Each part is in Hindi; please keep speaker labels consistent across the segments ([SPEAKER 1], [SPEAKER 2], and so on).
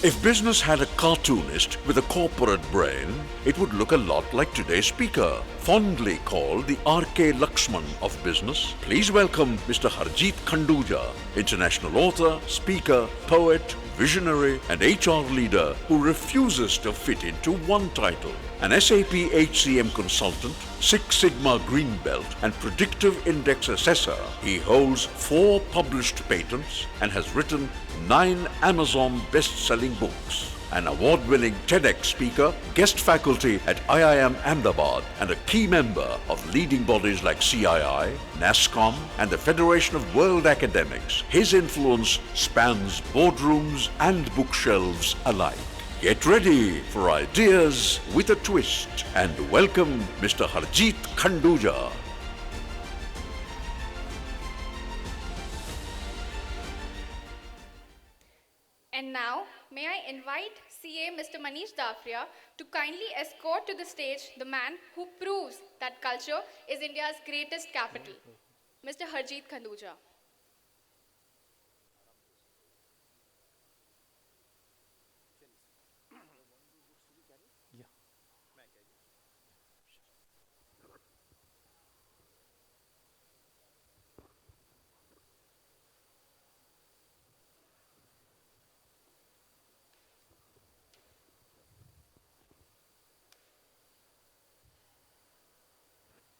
[SPEAKER 1] If business had a cartoonist with a corporate brain, it would look a lot like today's speaker, fondly called the R.K. Lakshman of business. Please welcome Mr. Harjeet Khanduja, international author, speaker, poet, visionary and HR leader who refuses to fit into one title. An SAP HCM consultant, Six Sigma Green Belt and predictive index assessor, he holds 4 published patents and has written 9 Amazon best-selling books. An award-winning TEDx speaker, guest faculty at IIM Ahmedabad and a key member of leading bodies like CII, NASSCOM and the Federation of World Academics, his influence spans boardrooms and bookshelves alike. Get ready for ideas with a twist and welcome Mr. Harjeet Khanduja.
[SPEAKER 2] And now, may I invite CA Mr. Manish Dafria to kindly escort to the stage the man who proves that culture is India's greatest capital, Mr. Harjeet Khanduja.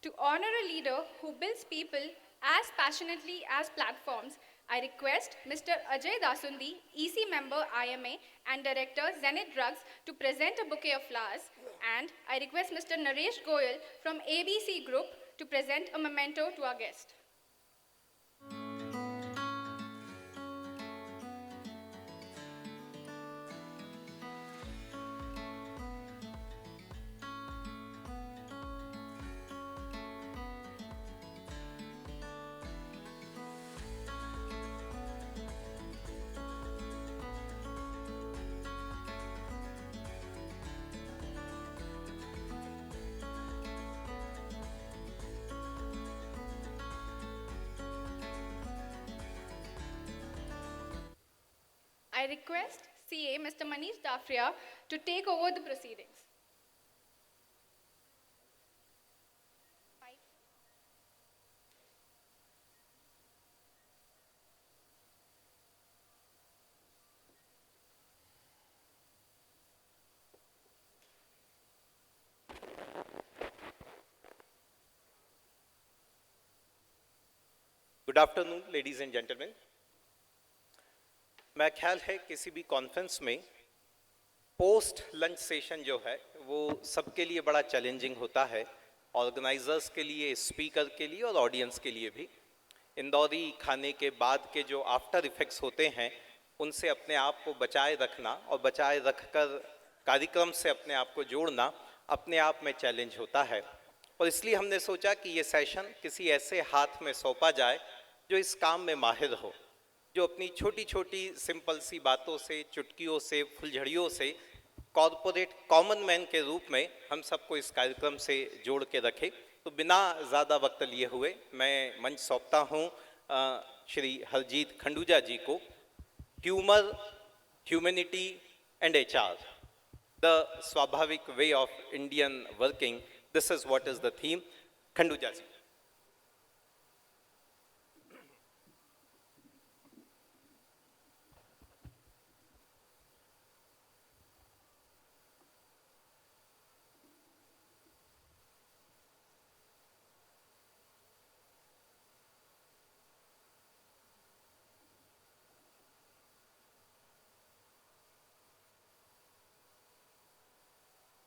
[SPEAKER 2] To honor a leader who builds people as passionately as platforms, I request Mr. Ajay Dasundi, EC member IMA and Director Zenith Drugs to present a bouquet of flowers, and I request Mr. Naresh Goyal from ABC Group to present a memento to our guest. I request CA Mr. Manish Dafria to take over the proceedings.
[SPEAKER 3] Good afternoon ladies and gentleman. मैं ख्याल है किसी भी कॉन्फ्रेंस में पोस्ट लंच सेशन जो है वो सबके लिए बड़ा चैलेंजिंग होता है, ऑर्गेनाइजर्स के लिए, स्पीकर के लिए और ऑडियंस के लिए भी। इंदौरी खाने के बाद के जो आफ्टर इफ़ेक्ट्स होते हैं उनसे अपने आप को बचाए रखना और बचाए रखकर कार्यक्रम से अपने आप को जोड़ना अपने आप में चैलेंज होता है, और इसलिए हमने सोचा कि ये सेशन किसी ऐसे हाथ में सौंपा जाए जो इस काम में माहिर हो, जो अपनी छोटी छोटी सिंपल सी बातों से, चुटकियों से, फुलझड़ियों से कॉरपोरेट कॉमन मैन के रूप में हम सबको इस कार्यक्रम से जोड़ के रखे। तो बिना ज़्यादा वक्त लिए हुए मैं मंच सौंपता हूँ श्री हरजीत खंडूजा जी को। Humour, humanity and HR, the स्वाभाविक way of Indian working, this is what is the theme. Khanduja ji.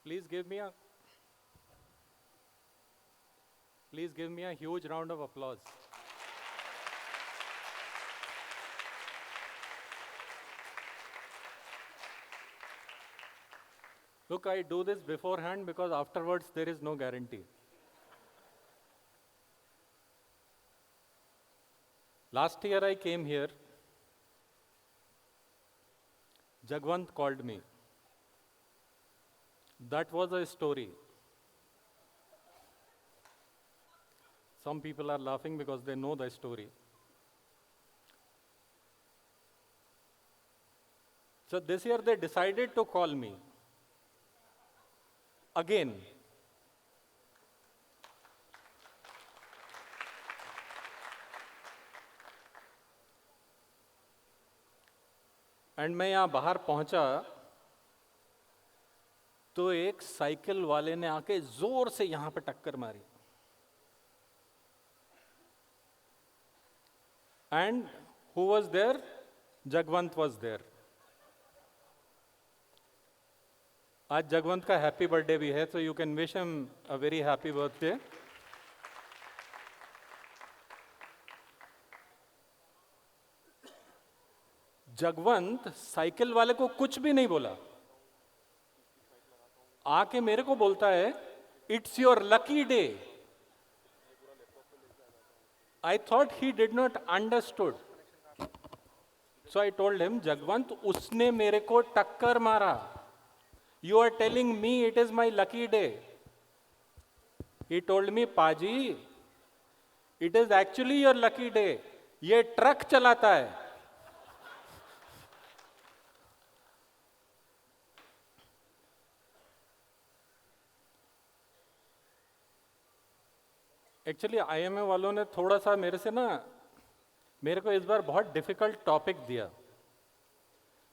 [SPEAKER 4] Please give me a huge round of applause. Look, I do this beforehand because afterwards there is no guarantee. Last year I came here. Jagwant called me. That was a story. Some people are laughing because they know the story. So this year they decided to call me again. And मैं यहाँ बाहर पहुंचा तो एक साइकिल वाले ने आके जोर से यहां पे टक्कर मारी. And who was there? Jagwant was there. आज जगवंत का हैप्पी बर्थडे भी है, so you can wish him a very happy birthday. Jagwant cycle वाले को कुछ भी नहीं बोला, आके मेरे को बोलता है, it's your lucky day. I thought he did not understood. So I told him, Jagwant उसने मेरे को टक्कर मारा. You are telling me it is my lucky day. He told me, पाजी, it is actually your lucky day. ये ट्रक चलाता है. एक्चुअली आईएमए वालों ने थोड़ा सा मेरे को इस बार बहुत डिफिकल्ट टॉपिक दिया.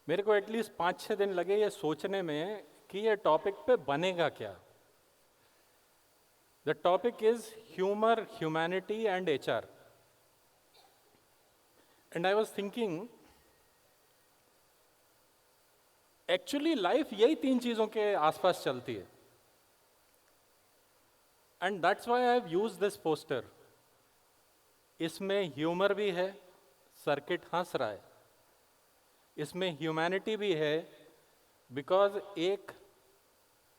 [SPEAKER 4] मेरे को एटलीस्ट 5-6 दिन लगे ये सोचने में कि ये टॉपिक पे बनेगा क्या. The topic is humour, humanity and HR. And I was thinking, actually life यही 3 चीजों के आसपास चलती है. And that's why I have used this poster. इसमें ह्यूमर भी है, सर्किट हंस रहा है. इसमें ह्यूमैनिटी भी है, बिकॉज एक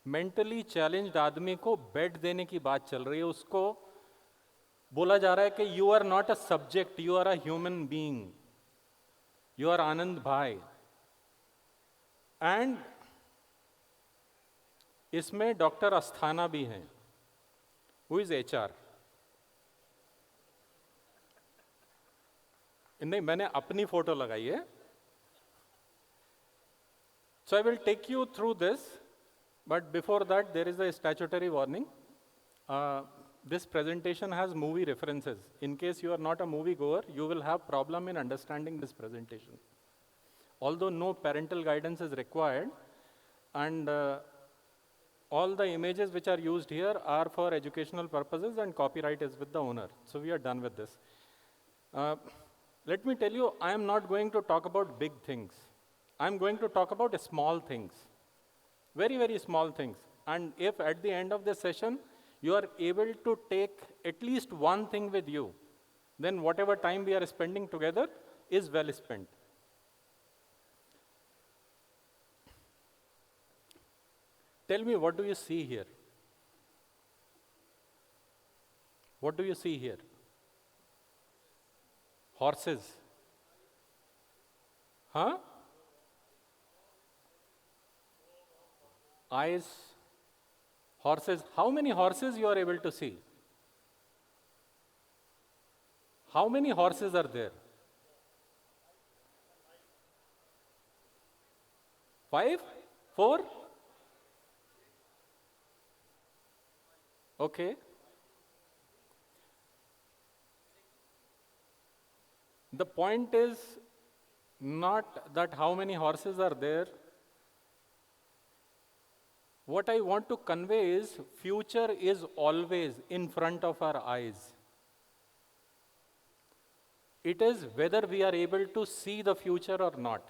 [SPEAKER 4] मेंटली चैलेंज्ड आदमी को बेड देने की बात चल रही है. उसको बोला जा रहा है कि you are not a subject, you are a human being, you are Anand भाई. एंड इसमें डॉक्टर अस्थाना भी हैं, हु इज एचआर. नहीं, मैंने अपनी फोटो लगाई है. So I will take you through this, but before that there is a statutory warning. This presentation has movie references. In case you are not a movie goer, you will have problem in understanding this presentation. Although no parental guidance is required, and all the images which are used here are for educational purposes and copyright is with the owner. So we are done with this. Let me tell you, I am not going to talk about big things. I am going to talk about small things, very, very small things. And if at the end of the session, you are able to take at least one thing with you, then whatever time we are spending together is well spent. Tell me, what do you see here? What do you see here? Horses. Huh? Eyes, horses. How many horses you are able to see? How many horses are there? 5? 4? Okay. The point is not that how many horses are there. What I want to convey is future is always in front of our eyes. It is whether we are able to see the future or not.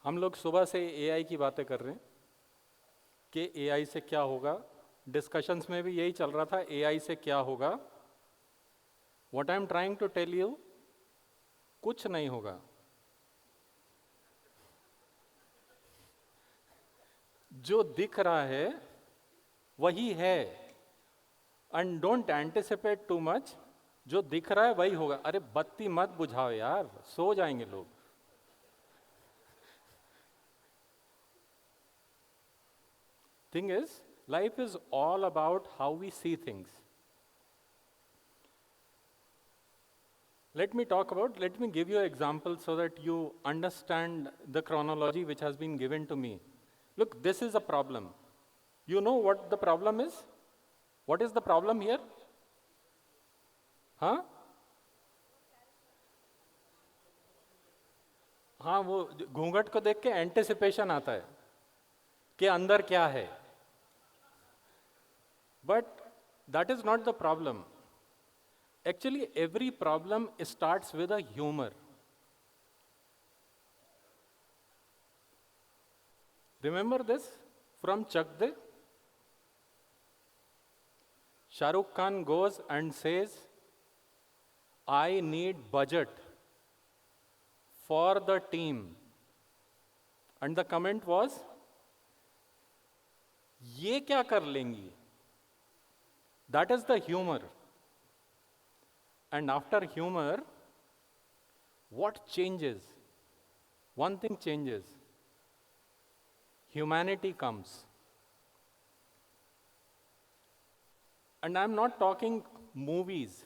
[SPEAKER 4] हम लोग सुबह से AI की बातें कर रहे हैं कि AI से क्या होगा. डिस्कशंस में भी यही चल रहा था, AI से क्या होगा. What I am trying to tell you, कुछ नहीं होगा. जो दिख रहा है वही है. And don't anticipate too much. जो दिख रहा है वही होगा. अरे बत्ती मत बुझाओ यार, सो जाएंगे लोग. Thing is, life is all about how we see things. Let me give you an example so that you understand the chronology which has been given to me. Look, this is a problem. You know what the problem is? What is the problem here? हाँ? हाँ, वो घूंघट को देख के एंटिसिपेशन आता है कि अंदर क्या है. But that is not the problem. Actually, every problem starts with a humor. Remember this from Chak De? Shah Rukh Khan goes and says, I need budget for the team. And the comment was, ये क्या कर लेंगी? That is the humor. And after humor, what changes? One thing changes. Humanity comes. And I'm not talking movies.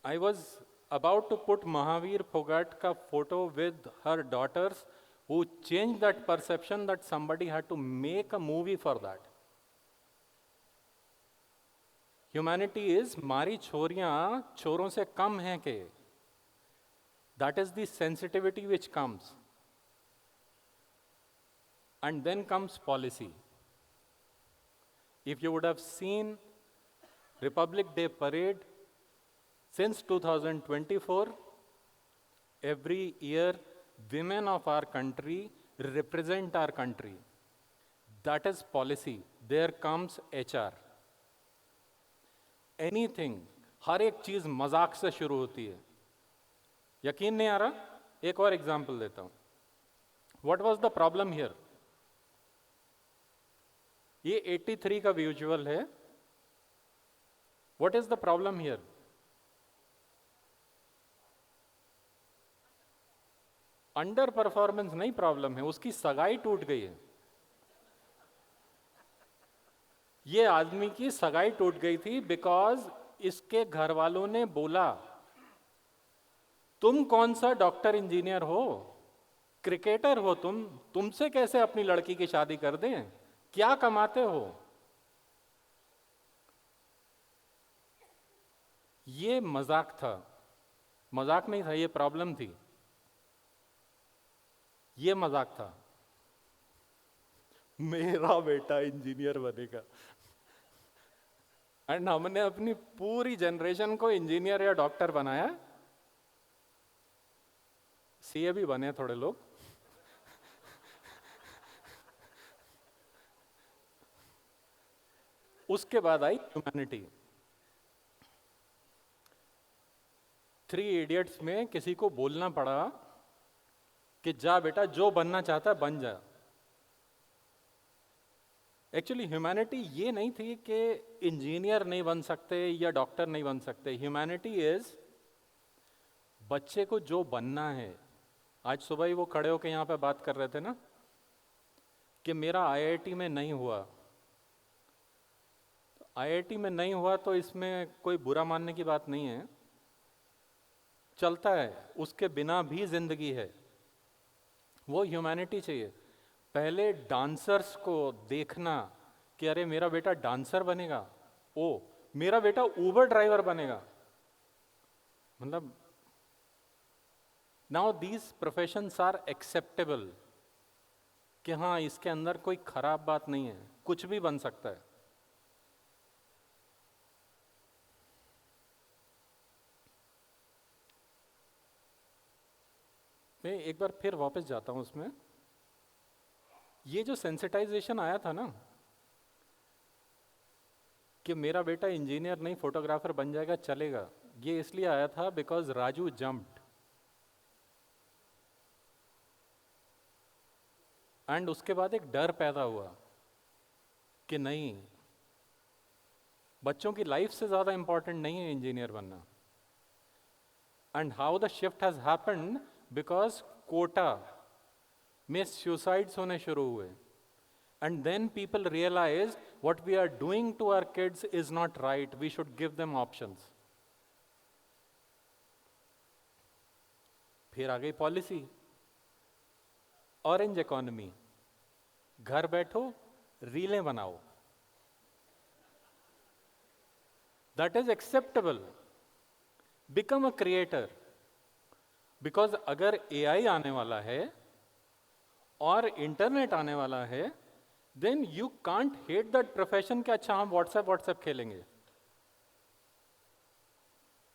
[SPEAKER 4] I was about to put Mahavir Phogat ka photo with her daughters who changed that perception that somebody had to make a movie for that. Humanity is मारी छोरियां छोरों से कम हैं के. That is the sensitivity which comes. And then comes policy. If you would have seen Republic Day parade since 2024, every year women of our country represent our country. That is policy. There comes HR. Anything, हर एक चीज मजाक से शुरू होती है. यकीन नहीं आ रहा? एक और एग्जाम्पल देता हूं. What was the problem here? ये 83 का विजुअल है. What is the problem here? Under performance नहीं प्रॉब्लम है, उसकी सगाई टूट गई है. ये आदमी की सगाई टूट गई थी बिकॉज इसके घर वालों ने बोला, तुम कौन सा डॉक्टर इंजीनियर हो, क्रिकेटर हो तुमसे कैसे अपनी लड़की की शादी कर दें, क्या कमाते हो. ये मजाक था. मजाक नहीं था, ये प्रॉब्लम थी. ये मजाक था. मेरा बेटा इंजीनियर बनेगा. एंड हमने अपनी पूरी जनरेशन को इंजीनियर या डॉक्टर बनाया. सीए भी बने थोड़े लोग. उसके बाद आई ह्यूमैनिटी. 3 इडियट्स में किसी को बोलना पड़ा कि जा बेटा जो बनना चाहता है बन जा. एक्चुअली ह्यूमैनिटी ये नहीं थी कि इंजीनियर नहीं बन सकते या डॉक्टर नहीं बन सकते. ह्यूमैनिटी इज बच्चे को जो बनना है. आज सुबह ही वो खड़े होकर यहाँ पे बात कर रहे थे ना कि मेरा आईआईटी में नहीं हुआ. आईआईटी में नहीं हुआ तो इसमें कोई बुरा मानने की बात नहीं है, चलता है. उसके बिना भी जिंदगी है. वो ह्यूमैनिटी चाहिए. पहले डांसर्स को देखना कि अरे मेरा बेटा डांसर बनेगा, ओ मेरा बेटा उबर ड्राइवर बनेगा. मतलब now these professions are acceptable कि हाँ इसके अंदर कोई खराब बात नहीं है, कुछ भी बन सकता है. मैं एक बार फिर वापस जाता हूं उसमें. ये जो सेंसिटाइजेशन आया था ना कि मेरा बेटा इंजीनियर नहीं फोटोग्राफर बन जाएगा चलेगा, ये इसलिए आया था बिकॉज राजू जंप्ड. एंड उसके बाद एक डर पैदा हुआ कि नहीं, बच्चों की लाइफ से ज्यादा इंपॉर्टेंट नहीं है इंजीनियर बनना. And how the shift has happened because Kota में सुसाइड्स होने शुरू हुए. And then people realise what we are doing to our kids is not right, we should give them options. फिर आ गई पॉलिसी, ऑरेंज इकोनॉमी, घर बैठो रीलें बनाओ, that is acceptable, become a creator. Because अगर एआई आने वाला है और इंटरनेट आने वाला है, then you can't hate that profession कि अच्छा हम व्हाट्सएप खेलेंगे।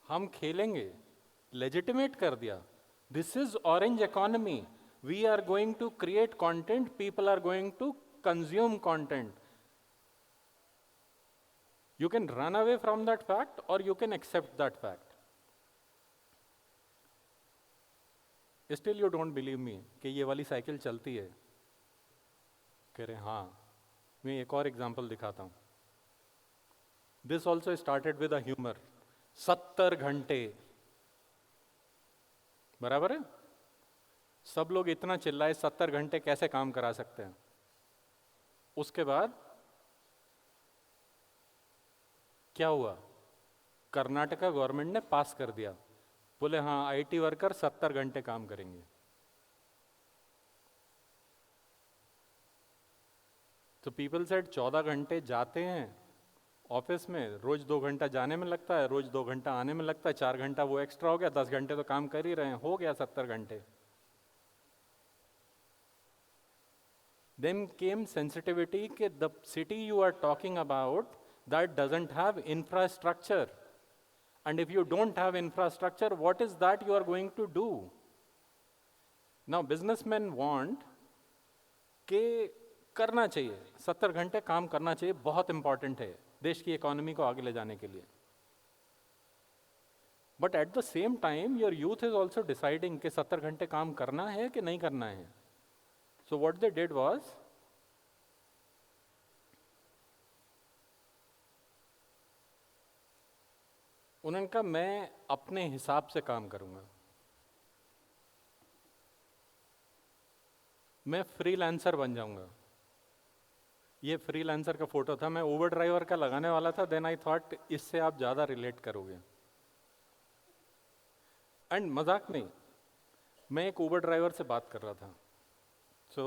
[SPEAKER 4] हम खेलेंगे, लेजिटिमेट कर दिया। This is orange economy, we are going to create content, people are going to consume content. You can run away from that fact और you can accept that fact. Still you don't believe me कि ये वाली साइकिल चलती है। कह रहे हाँ, मैं एक और एग्जाम्पल दिखाता हूं। This also started with a humour. 70 घंटे, बराबर है? सब लोग इतना चिल्लाए 70 घंटे कैसे काम करा सकते हैं। उसके बाद क्या हुआ? कर्नाटका गवर्नमेंट ने पास कर दिया, बोले हाँ आईटी वर्कर 70 घंटे काम करेंगे। तो पीपल सेड 14 घंटे जाते हैं ऑफिस में, रोज 2 घंटा जाने में लगता है, रोज 2 घंटा आने में लगता है, 4 घंटा वो एक्स्ट्रा हो गया, 10 घंटे तो काम कर ही रहे हैं, हो गया 70 घंटे। देन केम सेंसिटिविटी कि the city you are talking about that doesn't have infrastructure, and if you don't have infrastructure, what is that you are going to do? Now businessmen want कि करना चाहिए, 70 घंटे काम करना चाहिए, बहुत इंपॉर्टेंट है देश की इकोनॉमी को आगे ले जाने के लिए। But at the same time your youth is also deciding कि 70 घंटे काम करना है कि नहीं करना है। So what they did was, उन्होंने कहा मैं अपने हिसाब से काम करूंगा, मैं फ्रीलांसर बन जाऊंगा। ये फ्रीलांसर का फोटो था, मैं उबर ड्राइवर का लगाने वाला था, देन आई थॉट इससे आप ज्यादा रिलेट करोगे। एंड मजाक नहीं, मैं एक उबर ड्राइवर से बात कर रहा था। सो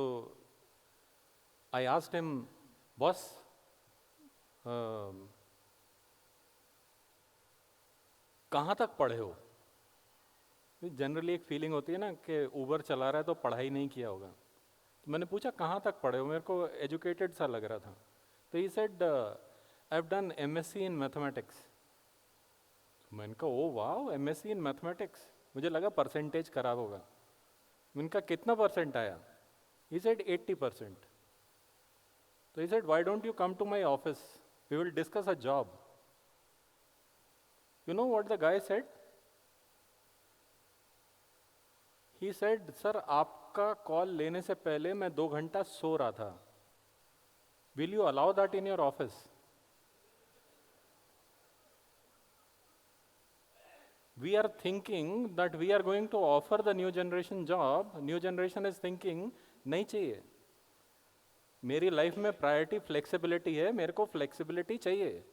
[SPEAKER 4] आई आस्क्ड हिम, बॉस कहाँ तक पढ़े हो? जनरली एक फीलिंग होती है ना कि उबर चला रहा है तो पढ़ाई नहीं किया होगा। तो मैंने पूछा कहाँ तक पढ़े हो, मेरे को एजुकेटेड सा लग रहा था। तो he said I have done MSc in mathematics. मैंने कहा ओ वाह, एमएससी इन मैथमेटिक्स, मुझे लगा परसेंटेज खराब होगा। मैंने कहा कितना परसेंट आया? He said 80%। तो he said why don't you come to my office, we will discuss a job. You know what the guy said? He said, sir, आपका कॉल लेने से पहले मैं 2 घंटा सो रहा था। Will you allow that in your office? We are thinking that we are going to offer the new generation job. New generation is thinking, नहीं चाहिए, मेरी लाइफ में प्रायोरिटी फ्लेक्सिबिलिटी है, मेरे को फ्लेक्सिबिलिटी चाहिए।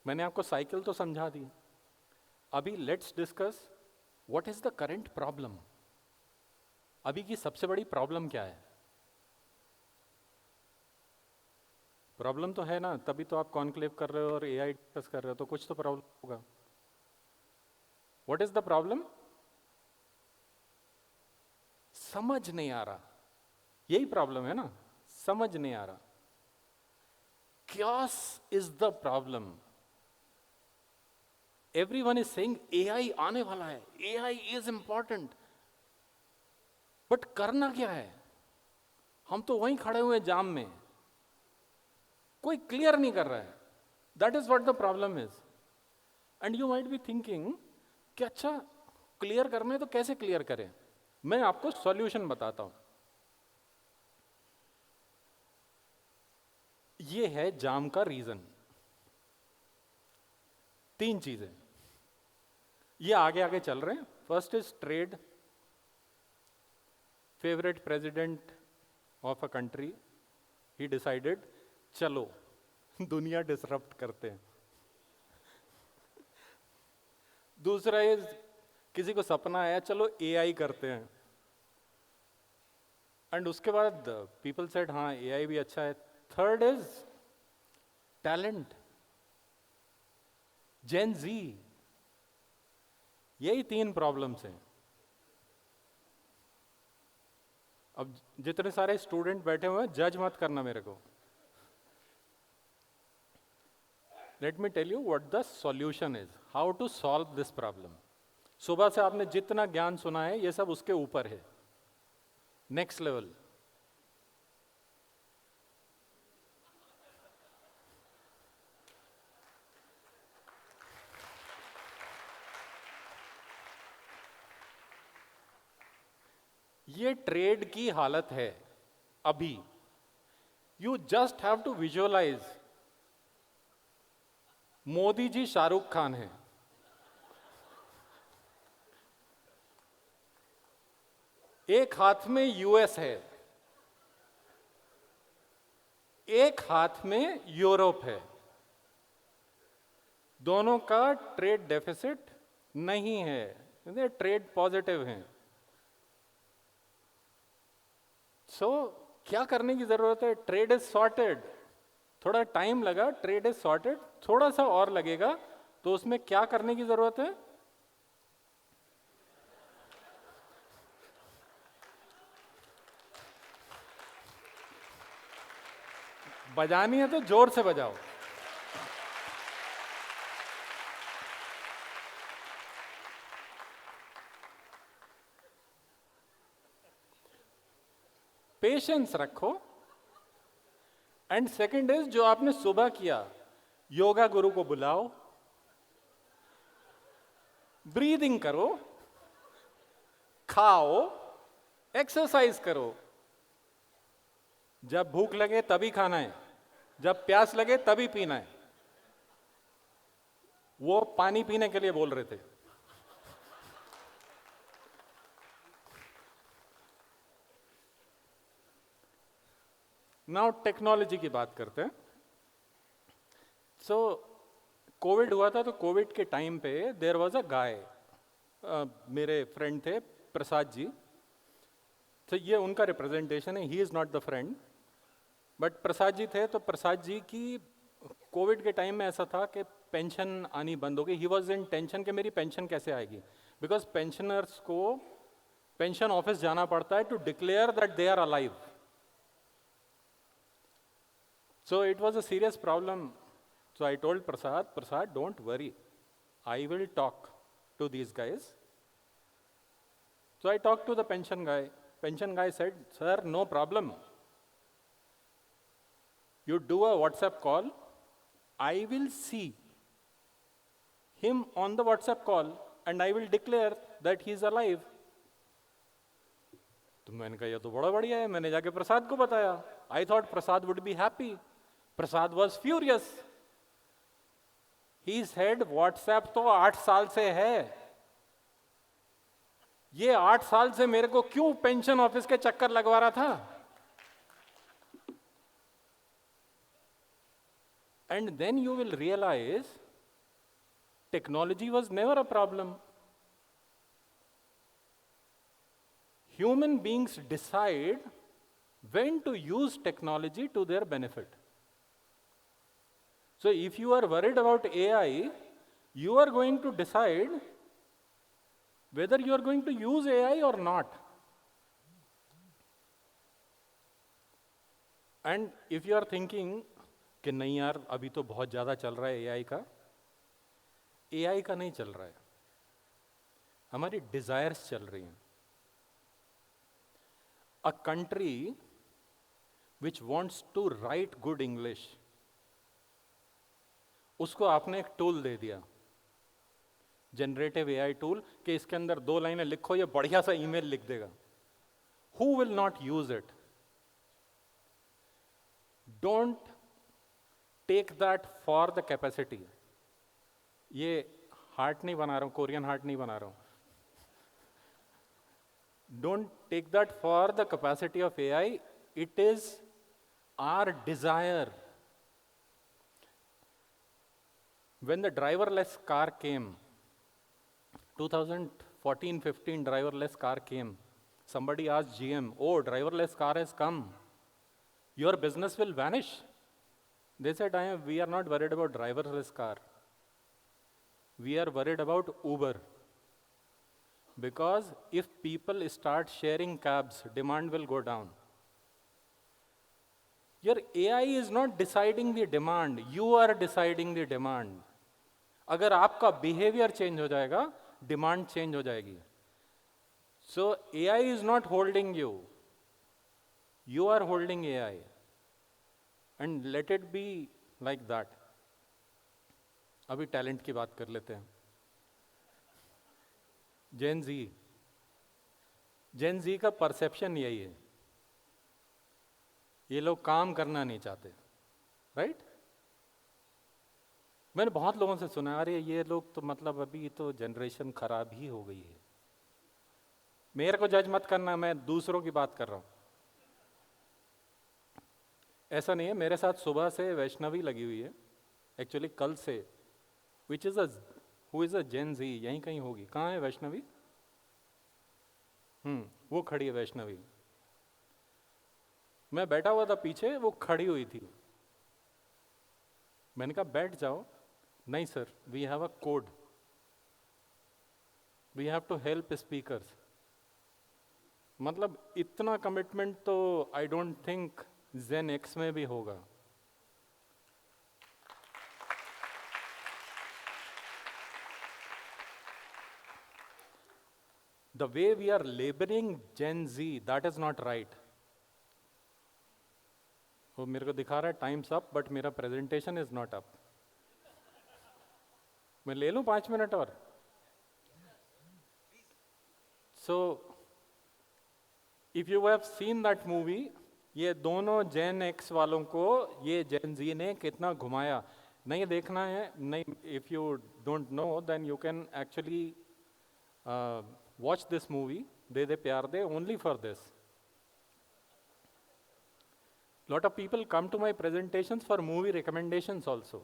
[SPEAKER 4] मैंने आपको साइकिल तो समझा दी, अभी let's discuss what is the current problem. अभी की सबसे बड़ी प्रॉब्लम क्या है? प्रॉब्लम तो है ना, तभी तो आप कॉन्क्लेव कर रहे हो और एआई डिस्कस कर रहे हो, तो कुछ तो प्रॉब्लम होगा। What is the problem? समझ नहीं आ रहा, यही प्रॉब्लम है ना, समझ नहीं आ रहा। chaos is the problem. Everyone is saying AI आने वाला है, AI is important, बट करना क्या है? हम तो वहीं खड़े हुए जाम में, कोई क्लियर नहीं कर रहा है। That is what the problem is. And you might be thinking कि अच्छा क्लियर करना है तो कैसे क्लियर करें? मैं आपको सॉल्यूशन बताता हूं। ये है जाम का रीजन। 3 चीजें ये आगे आगे चल रहे हैं। First is trade. Favourite president of a country, he decided चलो दुनिया डिसरप्ट करते हैं। दूसरा इज किसी को सपना आया चलो एआई करते हैं, एंड उसके बाद पीपल सेड हाँ एआई भी अच्छा है. थर्ड इज टैलेंट, जेन जी. यही 3 प्रॉब्लम्स हैं. अब जितने सारे स्टूडेंट बैठे हुए हैं जज मत करना मेरे को. Let me tell you what the solution is, how to solve this problem. सुबह से आपने जितना ज्ञान सुना है ये सब उसके ऊपर है, नेक्स्ट लेवल. ये ट्रेड की हालत है अभी. You just have to visualise, Modi ji Shahrukh Khan है, एक हाथ में यूएस है, एक हाथ में यूरोप है. दोनों का ट्रेड डेफिसिट नहीं है, ट्रेड पॉजिटिव है. सो क्या करने की जरूरत है? Trade is sorted. थोड़ा टाइम लगा, ट्रेड इज सॉर्टेड, थोड़ा सा और लगेगा. तो उसमें क्या करने की जरूरत है? बजानी है तो जोर से बजाओ. पेशेंस रखो. एंड सेकंड इज, जो आपने सुबह किया, योगा गुरु को बुलाओ, ब्रीदिंग करो, खाओ, एक्सरसाइज करो. जब भूख लगे तभी खाना है, जब प्यास लगे तभी पीना है. वो पानी पीने के लिए बोल रहे थे. नाउ टेक्नोलॉजी की बात करते हैं. सो कोविड हुआ था, तो कोविड के टाइम पे देयर वाज अ गाय, मेरे फ्रेंड थे प्रसाद जी. तो ये उनका रिप्रेजेंटेशन है, he is not the friend, but Prasad ji थे. तो प्रसाद जी की कोविड के टाइम में ऐसा था कि पेंशन आनी बंद हो गई. ही वॉज इन टेंशन कि मेरी पेंशन कैसे आएगी, बिकॉज पेंशनर्स को पेंशन ऑफिस जाना पड़ता है to declare that they are alive. So it was a serious problem. So I told Prasad, don't worry, I will talk to these guys. So I talked to the pension guy. Pension guy said, sir, no problem. You do a WhatsApp call, I will see him on the WhatsApp call and I will declare that he is alive. तो मैंने कहा ये तो बड़ा बढ़िया है. मैंने जाके प्रसाद को बताया. I thought Prasad would be happy. Prasad was furious. He said WhatsApp तो 8 साल से है, ये 8 साल से मेरे को क्यों पेंशन ऑफिस के चक्कर लगवा रहा था? And then you will realize technology was never a problem. Human beings decide when to use technology to their benefit. So if you are worried about AI, you are going to decide whether you are going to use AI or not. And if you are thinking कि नहीं यार अभी तो बहुत ज़्यादा चल रहा है AI का, AI का नहीं चल रहा है, हमारी डिजायर्स चल रही हैं. A country which wants to write good English, उसको आपने एक टूल दे दिया, जनरेटिव AI टूल, कि इसके अंदर 2 लाइनें लिखो, ये बढ़िया सा ईमेल लिख देगा. Who will not use it? Don't take that for the capacity. ये हार्ट नहीं बना रहा हूं, कोरियन हार्ट नहीं बना रहा हूं. Don't take that for the capacity of AI. It is our desire. When the driverless car came, 2014-15 driverless car came. Somebody asked GM, oh, driverless car has come. Your business will vanish. They said, we are not worried about driverless car. We are worried about Uber. Because if people start sharing cabs, demand will go down. Your AI is not deciding the demand, you are deciding the demand. अगर आपका behavior change हो जाएगा, demand change हो जाएगी. So AI is not holding you. You are holding AI. And let it be like that. अभी talent की बात कर लेते हैं. Gen Z का perception यही है. ये लोग काम करना नहीं चाहते, राइट? मैंने बहुत लोगों से सुना, अरे ये लोग तो मतलब अभी तो जनरेशन खराब ही हो गई है. मेरे को जज मत करना, मैं दूसरों की बात कर रहा हूं. ऐसा नहीं है. मेरे साथ सुबह से वैष्णवी लगी हुई है, एक्चुअली कल से, हु इज अ जेन जी. यहीं कहीं होगी. कहाँ है वैष्णवी? वो खड़ी है वैष्णवी. मैं बैठा हुआ था पीछे, वो खड़ी हुई थी. मैंने कहा बैठ जाओ. नहीं sir, we have a code, we have to help speakers. मतलब इतना कमिटमेंट तो I don't think Gen X में भी होगा. The way we are labeling Gen Z, that is not right. वो मेरे को दिखा रहा है टाइम्स अप, बट मेरा प्रेजेंटेशन इज नॉट अप. मैं ले लूं 5 मिनट और. So if you have seen that movie, ये दोनों जेन एक्स वालों को ये जेन जी ने कितना घुमाया. नहीं देखना है, नहीं, if you don't know then you can actually watch this movie, De De Pyar De, only for this. Lot of people come to my presentations for movie recommendations also.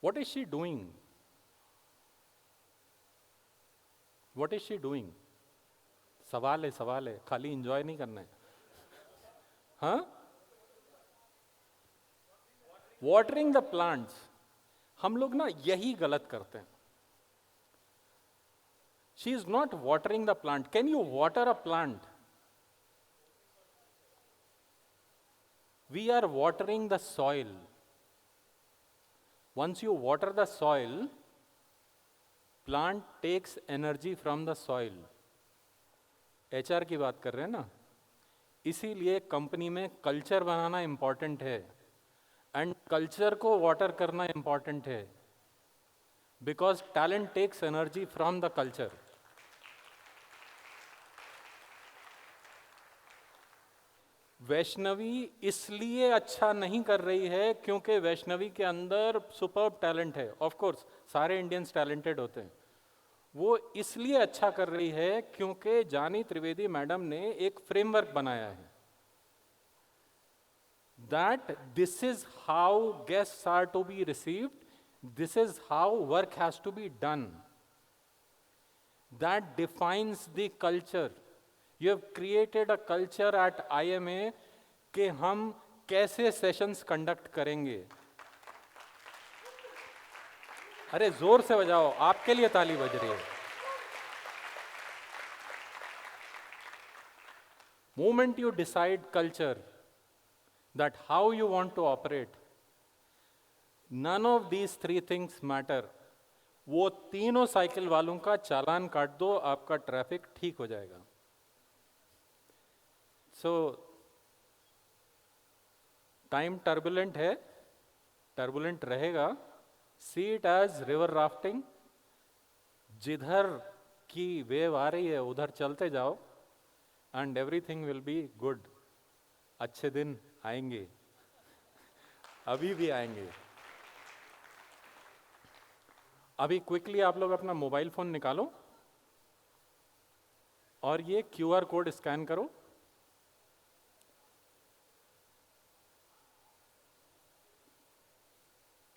[SPEAKER 4] What is she doing? What is she doing? सवाल है, खाली enjoy नहीं करना है. हाँ? Watering the plants. हम लोग ना यही गलत करते हैं. She is not watering the plant. Can you water a plant? We are watering the soil. Once you water the soil, plant takes energy from the soil. HR की बात कर रहे हैं ना, इसीलिए कंपनी में कल्चर बनाना इंपॉर्टेंट है. एंड कल्चर को वाटर करना इंपॉर्टेंट है, because talent takes energy from the culture. Vaishnavi इसलिए अच्छा नहीं कर रही है क्योंकि वैष्णवी के अंदर सुपर्ब टैलेंट है. ऑफ कोर्स सारे इंडियंस टैलेंटेड होते हैं. वो इसलिए अच्छा कर रही है क्योंकि जानी त्रिवेदी मैडम ने एक फ्रेमवर्क बनाया है. That this is how guests are to be received, this is how work has to be done. That defines the culture. You have created a culture at IMA कि हम कैसे सेशंस कंडक्ट करेंगे. अरे जोर से बजाओ, आपके लिए ताली बज रही है. Moment you decide culture, that how you want to operate, none of these 3 things matter. वो तीनों साइकिल वालों का चालान काट दो, आपका ट्रैफिक ठीक हो जाएगा. सो टाइम टर्बुलेंट है, टर्बुलेंट रहेगा. See it as river rafting. जिधर की वेव आ रही है उधर चलते जाओ, and everything will be good. अच्छे दिन आएंगे, अभी भी आएंगे. अभी क्विकली आप लोग अपना मोबाइल फोन निकालो और ये QR कोड स्कैन करो.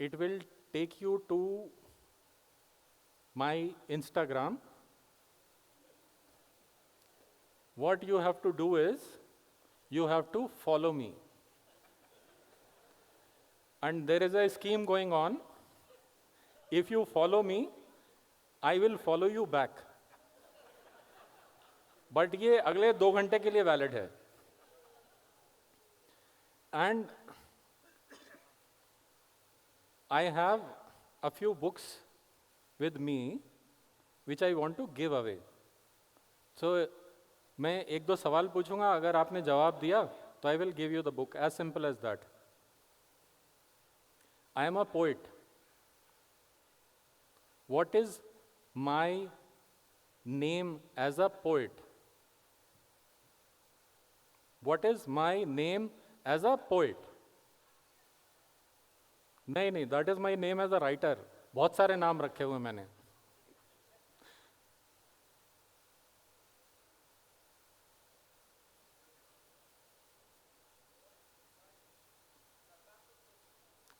[SPEAKER 4] it will take you to my Instagram. What you have to do is, you have to follow me. And there is a scheme going on. If you follow me, I will follow you back. But ये अगले 2 घंटे के लिए वैलिड है. And I have a few books with me which I want to give away. So मैं 1-2 सवाल पूछूंगा, अगर आपने जवाब दिया तो I will give you the book, as simple as that. I am a poet. What is my name as a poet? What is my name as a poet? नहीं, that is my name as a writer. बहुत सारे नाम रखे हुए मैंने.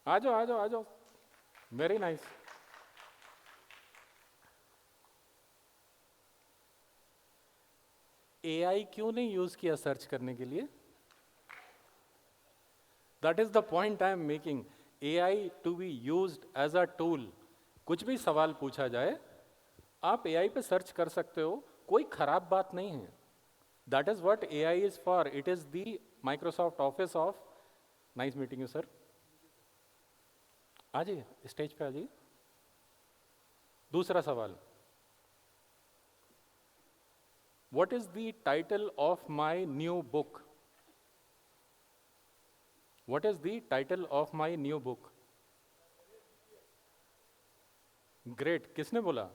[SPEAKER 4] आ जाओ. Very nice. AI क्यों नहीं यूज किया सर्च करने के लिए? That is the point I am making. AI to be used as a tool. कुछ भी सवाल पूछा जाए, आप AI पे सर्च कर सकते हो, कोई खराब बात नहीं है. That is what AI is for. It is the Microsoft Office of. Nice meeting you, sir. आ जाइए, स्टेज पे आ जाइए. दूसरा सवाल. What is the title of my new book? What is the title of my new book? Great. किसने बोला?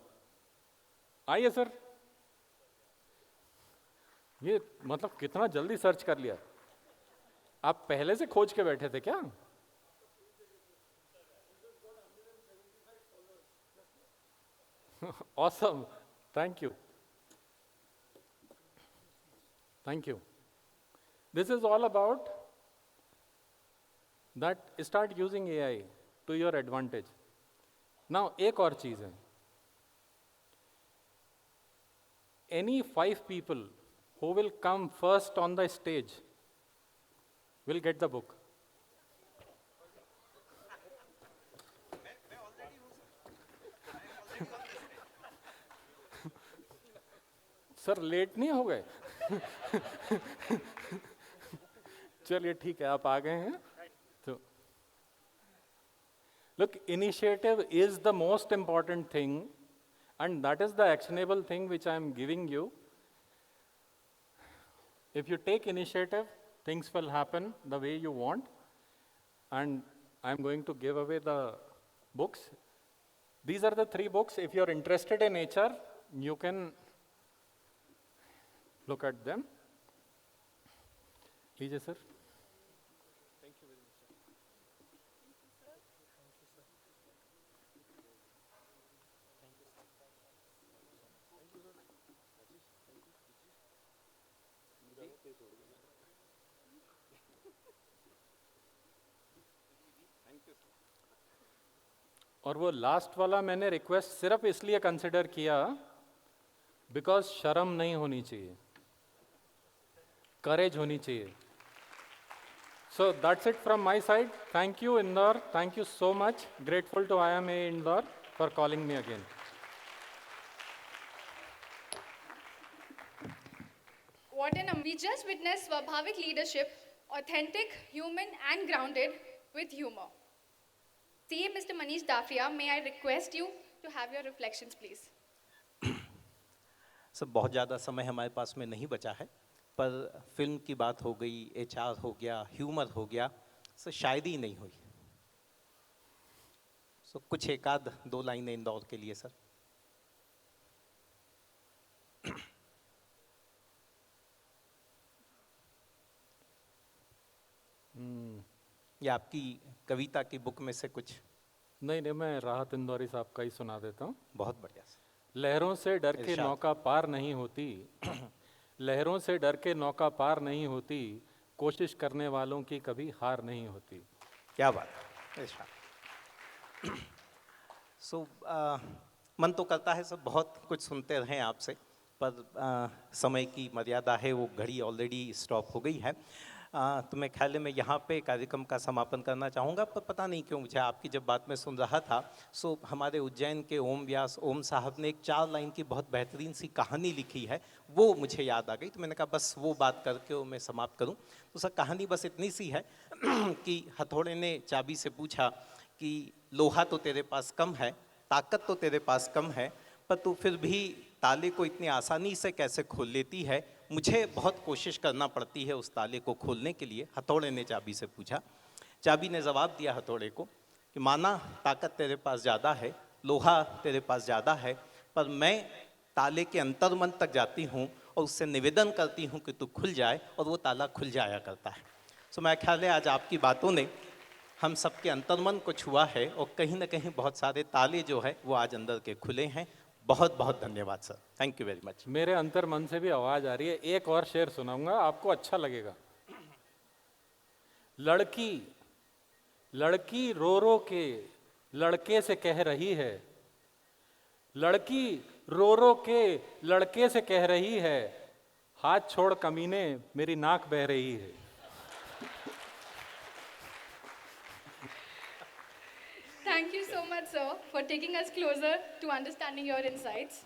[SPEAKER 4] आइए सर. ये मतलब कितना जल्दी सर्च कर लिया. आप पहले से खोज के बैठे थे क्या? Awesome. Thank you. Thank you. This is all about that. Start using AI to your advantage. Now, एक और चीज है. Any 5 people who will come first on the stage will get the book. Sir late नहीं हो गए? चलिए ठीक है, आप आ गए हैं तो. Look, initiative is the most important thing, and that is the actionable thing which I am giving you. If you take initiative, things will happen the way you want, and I am going to give away the books. These are the 3 books. If you are interested in HR, you can look at them. लीजिए सर. और वो लास्ट वाला मैंने रिक्वेस्ट सिर्फ इसलिए कंसिडर किया बिकॉज शर्म नहीं होनी चाहिए, करेज होनी चाहिए. So that's it from my side. Thank you Indore. Thank you so much. Grateful to IIMA Indore for calling me again.
[SPEAKER 2] We just witnessed Swabhavik leadership, authentic, human and grounded with humor. CA Mr. Manish Dafria, may I request you to have your reflections, please.
[SPEAKER 3] सब बहुत ज़्यादा समय हमारे पास में नहीं बचा है, पर फिल्म की बात हो गई, HR हो गया, ह्यूमर हो गया, सो शायद ही नहीं हुई. सो कुछ 1-2 लाइनें इंदौर के लिए सर. या आपकी कविता की बुक में से कुछ?
[SPEAKER 4] नहीं, मैं राहत इंदौरी साहब का ही सुना देता हूँ.
[SPEAKER 3] बहुत बढ़िया सर.
[SPEAKER 4] लहरों से डर के नौका पार नहीं होती, लहरों से डर के नौका पार नहीं होती, कोशिश करने वालों की कभी हार नहीं होती.
[SPEAKER 3] क्या बात है. सो मन तो करता है सब बहुत कुछ सुनते रहें आपसे, पर समय की मर्यादा है, वो घड़ी ऑलरेडी स्टॉप हो गई है। तो मैं ख्याल है मैं यहाँ पे कार्यक्रम का समापन करना चाहूँगा, पर पता नहीं क्यों मुझे आपकी जब बात में सुन रहा था, हमारे उज्जैन के ओम व्यास ओम साहब ने एक 4 लाइन की बहुत बेहतरीन सी कहानी लिखी है, वो मुझे याद आ गई। तो मैंने कहा बस वो बात करके वो मैं समाप्त करूँ। तो सर कहानी बस इतनी सी है कि हथौड़े ने चाबी से पूछा कि लोहा तो तेरे पास कम है, ताकत तो तेरे पास कम है, पर तू फिर भी ताले को इतनी आसानी से कैसे खोल लेती है? मुझे बहुत कोशिश करना पड़ती है उस ताले को खोलने के लिए। हथौड़े ने चाबी से पूछा। चाबी ने जवाब दिया हथौड़े को कि माना ताकत तेरे पास ज़्यादा है, लोहा तेरे पास ज़्यादा है, पर मैं ताले के अंतर्मन तक जाती हूँ और उससे निवेदन करती हूँ कि तू खुल जाए, और वो ताला खुल जाया करता है। सो मैं ख्याल है आज आपकी बातों ने हम सबके अंतर्मन को छुआ है, और कहीं ना कहीं बहुत सारे ताले जो है वो आज अंदर के खुले हैं। बहुत बहुत धन्यवाद sir, thank you very much.
[SPEAKER 4] मेरे अंतर मन से भी आवाज आ रही है, एक और शेर सुनाऊंगा, आपको अच्छा लगेगा। लड़की लड़की रो रो के लड़के से कह रही है, लड़की रो रो के लड़के से कह रही है, हाथ छोड़ कमीने मेरी नाक बह रही है।
[SPEAKER 2] Thank you so much, sir, for taking us closer to understanding your insights.